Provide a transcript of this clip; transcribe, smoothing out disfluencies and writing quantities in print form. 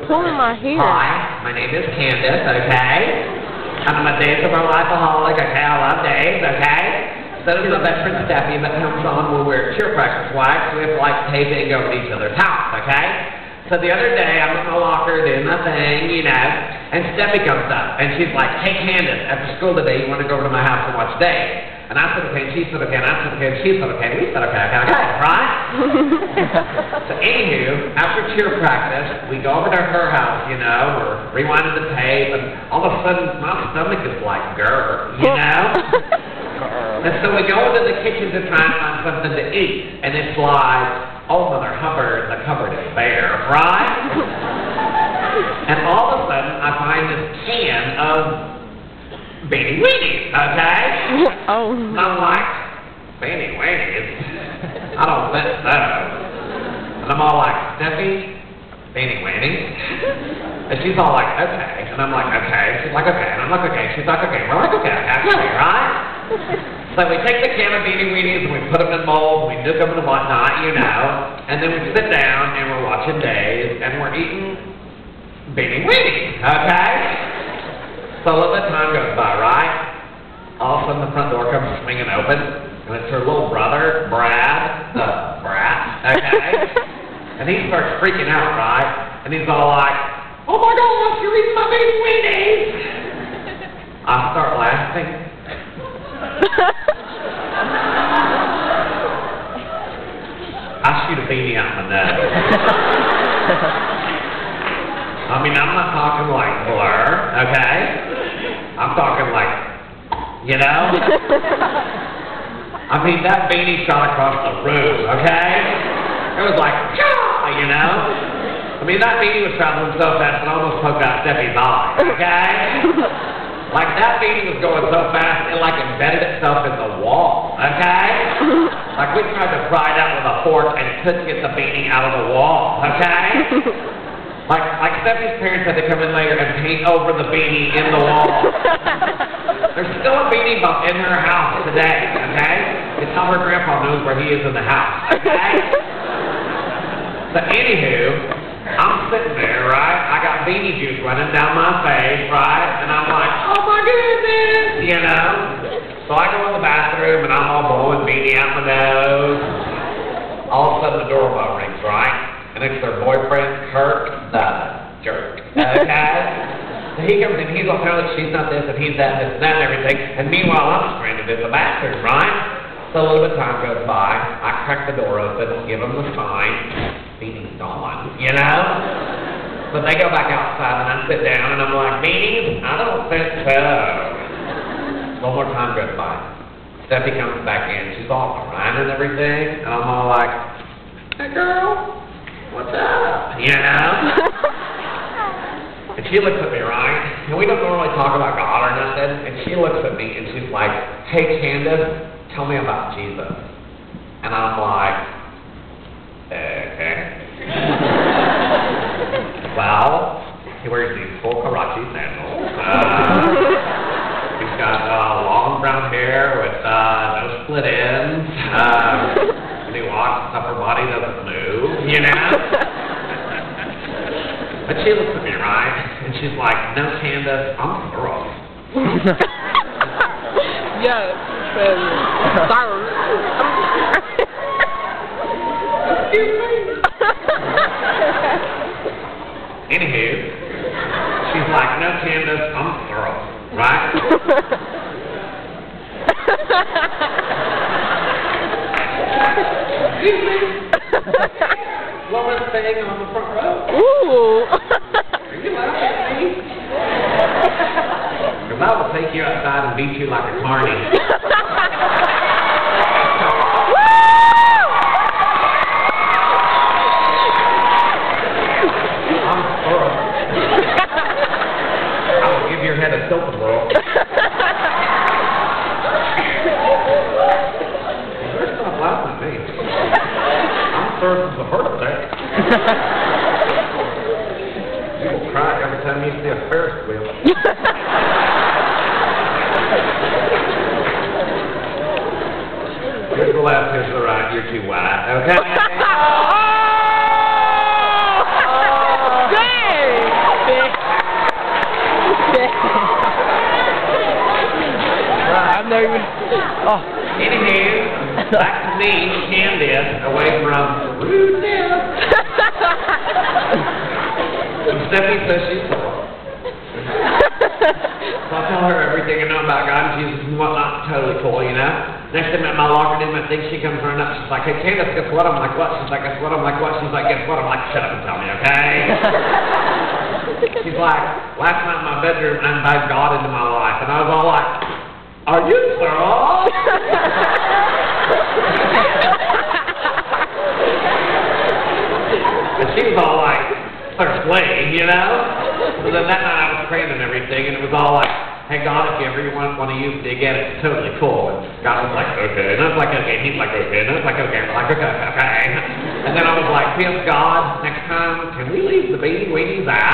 pulling my hair. Hi, my name is Candace, okay? I'm a Days of Our Life-aholic, okay? I love days, okay? So this is a best friend Steffi that comes on when we're at cheer practice, right? So we have to like pay to go to each other's house, okay? So the other day, I'm in my locker doing my thing, you know, and Steffi comes up, and she's like, hey Candace, after school today, you want to go over to my house and watch days? And I said okay, and she said okay, and I said okay, and she said okay, and we said okay, right? So anywho, after cheer practice, we go over to her house, you know, we're rewinding the tape, and all of a sudden, my stomach is like, grr, you know? And so we go into the kitchen to try and find something to eat, and it's like, oh, Mother Hubbard, the cupboard is bare, right? And all of a sudden, I find this can of beanie weenies, okay? Oh. And I'm like, beanie weenies? I don't think so. And I'm all like, Steffi, beanie weenies? And she's all like, okay. And I'm like, okay. She's like, okay. And I'm like, okay. She's like, okay. We're like, okay, right? So we take the can of beanie weenies and we put them in molds, we nuke them and whatnot, you know, and then we sit down and we're watching days and we're eating beanie weenies, okay? So a little bit of time goes by, right? All of a sudden the front door comes swinging open and it's her little brother, Brad, the brat, okay? And he starts freaking out, right? And he's all like, oh my gosh, you're eating my beanie weenies! I start laughing. I shoot a beanie out my nose. I mean, I'm not talking like blur, okay? I'm talking like, you know? I mean, that beanie shot across the room, okay? It was like, you know? I mean, that beanie was traveling so fast it almost poked out Steffi's eye, okay? Like, that beanie was going so fast, it like embedded itself in the wall, okay? Like, we tried to pry it out with a fork and couldn't get the beanie out of the wall, okay? Like Steffi's parents had to come in later and paint over the beanie in the wall. There's still a beanie bump in her house today, okay? It's how her grandpa knows where he is in the house, okay? So, anywho, I'm sitting there, right? I got beanie juice running down my face, right? And I'm like, oh my goodness, you know? So I go in the bathroom and I'm all blowing beanie out my nose. All of a sudden the doorbell rings, right? And it's their boyfriend, Kirk, the jerk, okay? So he comes in, he's all telling that she's not this and he's that and that and everything. And meanwhile, I'm stranded in the bathroom, right? So a little bit of time goes by. I crack the door open, give them the sign. Beanie's gone, you know? But they go back outside and I sit down and I'm like, beanies? I don't think so. One more time goes by. Steffi comes back in. She's all crying and everything. And I'm all like, hey girl, what's up? You know? And she looks at me, right? And we don't normally talk about God or nothing. And she looks at me and she's like, hey Candace, tell me about Jesus. And I'm like, okay. Well, he wears these full Karachi sandals. He's got long brown hair with no split ends. When he walks, his upper body doesn't move, you know? But she looks at me, right? And she's like, no, Candace, I'm thorough. Yeah, Anywho, she's like, no, Candace, I'm thorough, right? Excuse me. Lowest thing on the front row. Ooh. Are you laughing at me? Because I will take you outside and beat you like a carny. Your head a tilt whirl. There's not laughing at me. I'm sure it's a heart attack. You will cry every time you see a Ferris wheel. Here's the left, here's the right, you're too wide, okay? Dang! Oh. Anywho, back to me, Candid, away from rudeness. And Stephanie says she's poor. So I tell her everything I know about God and Jesus and whatnot. Totally cool, you know. Next time at my locker room, I think she comes running up. She's like, "Hey, Candace, guess what?" I'm like, "What?" She's like, "Guess what?" I'm like, "What?" She's like, "Guess what?" I'm like, "Shut up and tell me, okay?" She's like, "Last night in my bedroom, I invited God into my life." And I was all like, "Are you serious?" And she was all like, "Persuade," you know? So then that night I was praying and everything, and it was all like, "Hey, God, if you ever want to use me again, it's totally cool." And God was like, "Okay." And I was like, "Okay." He's like, "Okay." And I was like, "Okay." I'm like, "Okay, okay." And then I was like, "P.S. God, next time, can we leave the beanie weenies out?"